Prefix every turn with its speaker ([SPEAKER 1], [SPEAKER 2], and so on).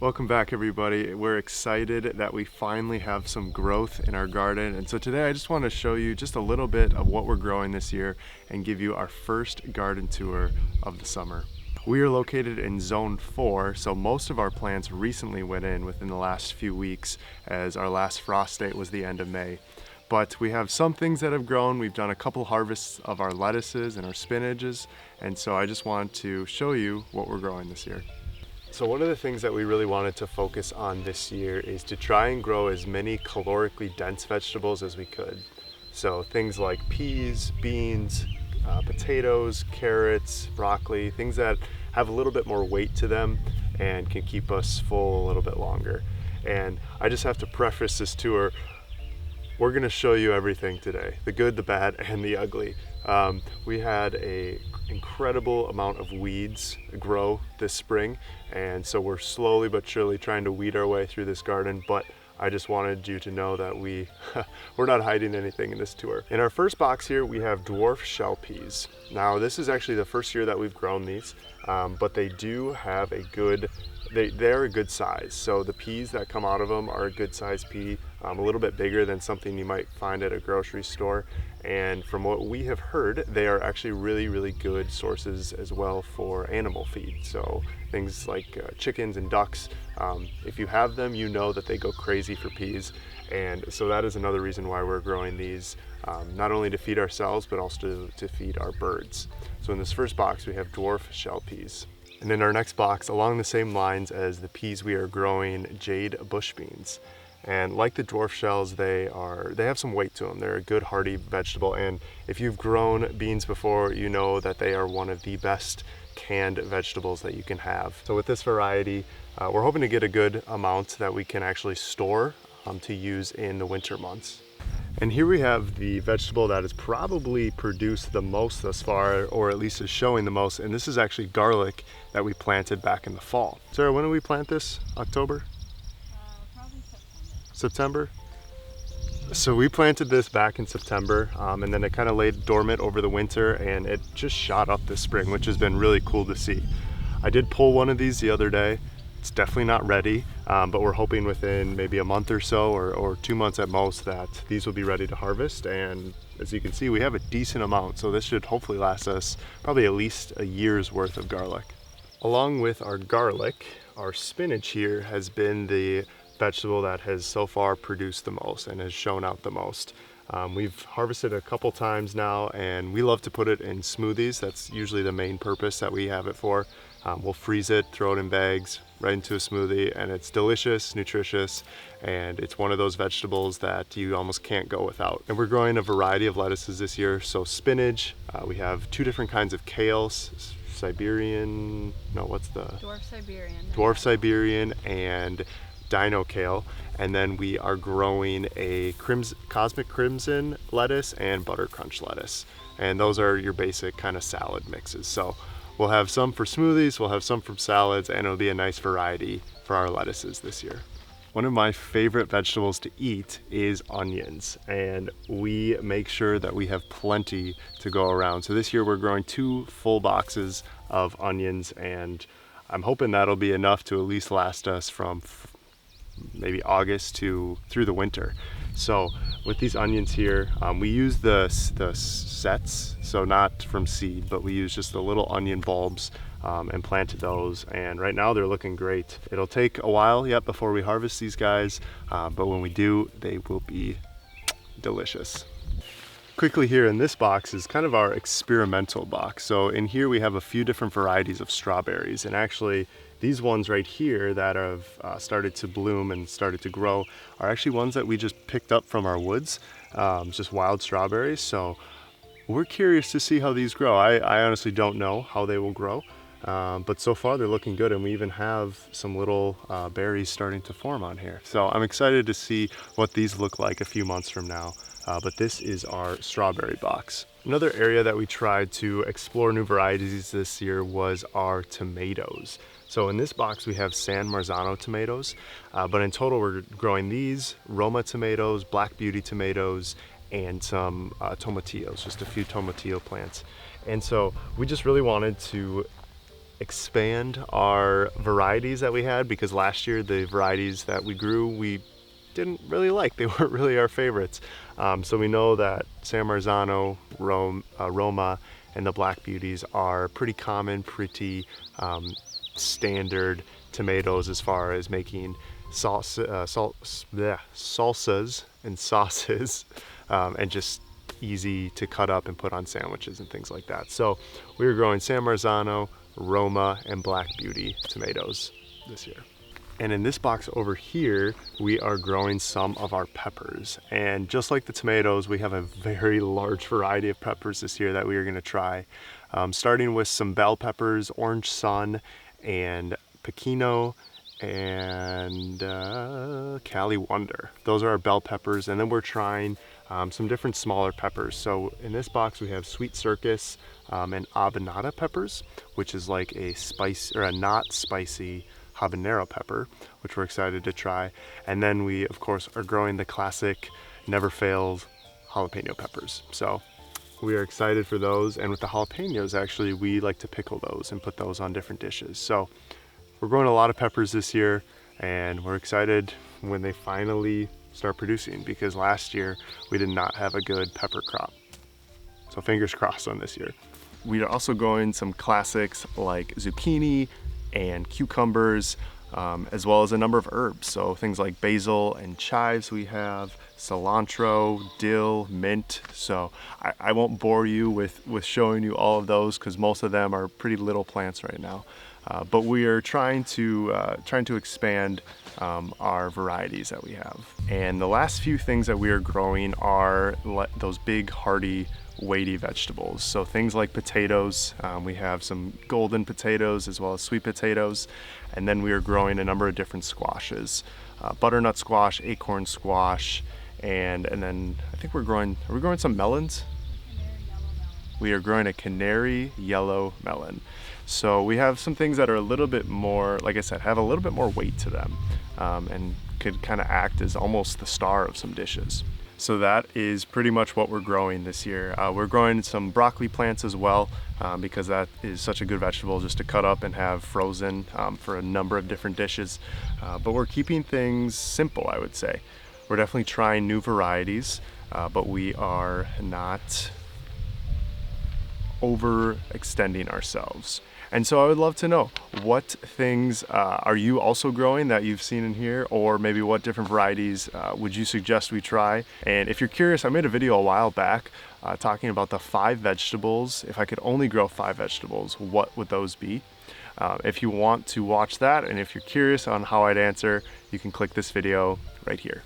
[SPEAKER 1] Welcome back, everybody. We're excited that we finally have some growth in our garden. And so today I just want to show you just a little bit of what we're growing this year and give you our first garden tour of the summer. We are located in zone 4, so most of our plants recently went in within the last few weeks, as our last frost date was the end of May. But we have some things that have grown. We've done a couple harvests of our lettuces and our spinaches, and so I just want to show you what we're growing this year. So one of the things that we really wanted to focus on this year is to try and grow as many calorically dense vegetables as we could. So things like peas, beans, potatoes, carrots, broccoli, things that have a little bit more weight to them and can keep us full a little bit longer. And I just have to preface this tour. We're gonna show you everything today, the good, the bad, and the ugly. We had an incredible amount of weeds grow this spring, and so we're slowly but surely trying to weed our way through this garden, but I just wanted you to know that we're not hiding anything in this tour. In our first box here, we have dwarf shell peas. Now, this is actually the first year that we've grown these, but they do have a good, they're a good size. So the peas that come out of them are a good size pea, a little bit bigger than something you might find at a grocery store. And from what we have heard, they are actually really good sources as well for animal feed. So things like chickens and ducks, if you have them, you know that they go crazy for peas. And so that is another reason why we're growing these, not only to feed ourselves, but also to feed our birds. So in this first box, we have dwarf shell peas. And in our next box, along the same lines as the peas, we are growing Jade bush beans. And like the dwarf shells, they have some weight to them. They're a good hearty vegetable. And if you've grown beans before, you know that they are one of the best canned vegetables that you can have. So with this variety, we're hoping to get a good amount that we can actually store to use in the winter months. And here we have the vegetable that has probably produced the most thus far, or at least is showing the most. And this is actually garlic that we planted back in the fall. Sarah, when did we plant this? October?
[SPEAKER 2] Probably
[SPEAKER 1] September? So we planted this back in September, and then it kind of laid dormant over the winter, and it just shot up this spring, which has been really cool to see. I did pull one of these the other day. It's definitely not ready, but we're hoping within maybe a month or so, or 2 months at most, that these will be ready to harvest. And as you can see, we have a decent amount, so this should hopefully last us probably at least a year's worth of garlic. Along with our garlic, our spinach here has been the vegetable that has so far produced the most and has shown out the most. We've harvested a couple times now, and we love to put it in smoothies. That's usually the main purpose that we have it for. We'll freeze it, throw it in bags, right into a smoothie, and it's delicious, nutritious, and it's one of those vegetables that you almost can't go without. And we're growing a variety of lettuces this year. So spinach, we have 2 different kinds of kales, Siberian, no, what's the?
[SPEAKER 2] Dwarf Siberian.
[SPEAKER 1] Dwarf Siberian and Dino kale. And then we are growing a cosmic crimson lettuce and butter crunch lettuce. And those are your basic kind of salad mixes. So we'll have some for smoothies, we'll have some from salads, and it'll be a nice variety for our lettuces this year. One of my favorite vegetables to eat is onions, and we make sure that we have plenty to go around. So this year we're growing 2 full boxes of onions, and I'm hoping that'll be enough to at least last us from maybe August through the winter. So with these onions here, we use the sets, so not from seed, but we use just the little onion bulbs and planted those, and right now they're looking great. It'll take a while yet before we harvest these guys, but when we do, they will be delicious. Quickly here in this box is kind of our experimental box. So in here we have a few different varieties of strawberries, and actually these ones right here that have started to bloom and started to grow are actually ones that we just picked up from our woods, just wild strawberries. So we're curious to see how these grow. I honestly don't know how they will grow, but so far they're looking good, and we even have some little berries starting to form on here. So I'm excited to see what these look like a few months from now. But this is our strawberry box. Another area that we tried to explore new varieties this year was our tomatoes. So in this box we have San Marzano tomatoes, but in total we're growing these, Roma tomatoes, Black Beauty tomatoes, and some tomatillos, just a few tomatillo plants. And so we just really wanted to expand our varieties that we had, because last year the varieties that we grew we didn't really like. They weren't really our favorites. So we know that San Marzano, Roma, and the Black Beauties are pretty common, pretty standard tomatoes as far as making salsas and sauces, and just easy to cut up and put on sandwiches and things like that. So we were growing San Marzano, Roma, and Black Beauty tomatoes this year. And in this box over here, we are growing some of our peppers. And just like the tomatoes, we have a very large variety of peppers this year that we are gonna try. Starting with some bell peppers, orange sun, and pecino, and Cali Wonder. Those are our bell peppers. And then we're trying some different smaller peppers. So in this box, we have Sweet Circus and Habanada peppers, which is like a spice or a not spicy habanero pepper, which we're excited to try. And then we, of course, are growing the classic never failed jalapeno peppers. So we are excited for those. And with the jalapenos, actually, we like to pickle those and put those on different dishes. So we're growing a lot of peppers this year, and we're excited when they finally start producing, because last year we did not have a good pepper crop. So fingers crossed on this year. We are also growing some classics like zucchini and cucumbers, as well as a number of herbs. So things like basil and chives we have, cilantro, dill, mint. So I won't bore you with showing you all of those, because most of them are pretty little plants right now. But we are trying to expand our varieties that we have. And the last few things that we are growing are those big, hardy, weighty vegetables. So things like potatoes, we have some golden potatoes as well as sweet potatoes. And then we are growing a number of different squashes, butternut squash, acorn squash, and then I think are we growing some melons? We are growing a canary yellow melon. So we have some things that are a little bit more, like I said, have a little bit more weight to them, and could kind of act as almost the star of some dishes. So that is pretty much what we're growing this year. We're growing some broccoli plants as well, because that is such a good vegetable just to cut up and have frozen for a number of different dishes. But we're keeping things simple, I would say. We're definitely trying new varieties, but we are not overextending ourselves. And so I would love to know, what things are you also growing that you've seen in here, or maybe what different varieties would you suggest we try? And if you're curious, I made a video a while back talking about the 5 vegetables. If I could only grow 5 vegetables, what would those be? If you want to watch that, and if you're curious on how I'd answer, you can click this video right here.